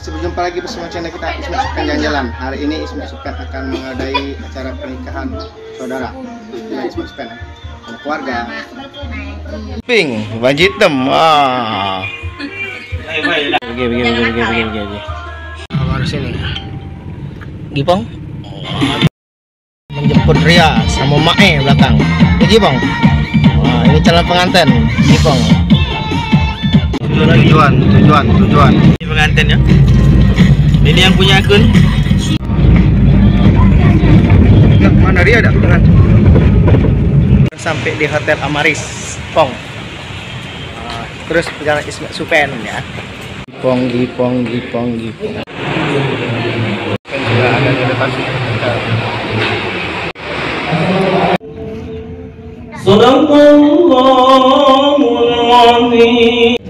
Berjumpa lagi bersama channel kita Ismet Sukan Jalan-Jalan. Hari ini Ismet Sukan akan mengadahi acara pernikahan saudara Ismet Sukan sama keluarga. Ping, banjir tem. Begini. Harus ini. Gipong menjemput Ria sama Mae belakang. Ini Bang. Wah, ini calon pengantin Gipong. Tujuan. Ini pengantin ya. Ini yang punya akun. Nah, mana dia ada dengan sampai di Hotel Amaris Pong. Terus perjalanan Ismet Sukan ya. Gipong. Sudah ada di depan kita.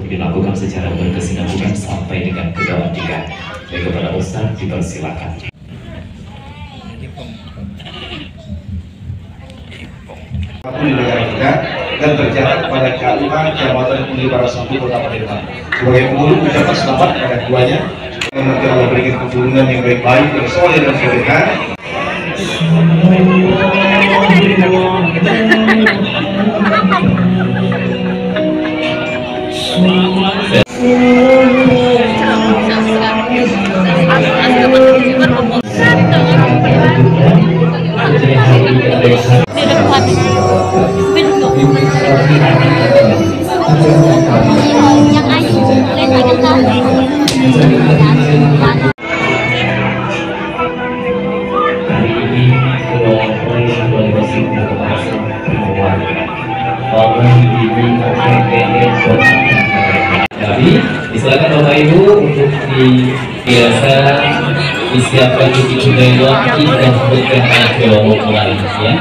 Dilakukan secara berkesinambungan sampai dengan kedua tiga. Baik, kepada Ustaz dipersilakan. Di negara kita dan tercatat pada kalimat Jabatan Uli Para Sampi Kota Palembang. Sebagai pengurus ucapan selamat kepada keduanya. Nanti Allah berikan keturunan yang baik-baik, bersoleh dan soleha. Jadi, silakan Bapak Ibu untuk biasa disiapkan cuci waktu dan bukan akhir mulai ya.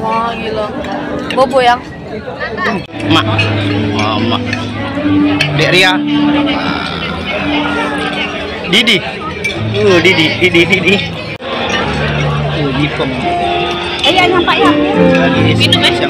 Wah, gila. Bobo yang Mak. Mak. Dek Ria. Didi. Didi. Gipong. yang nampak ya. Minum ya.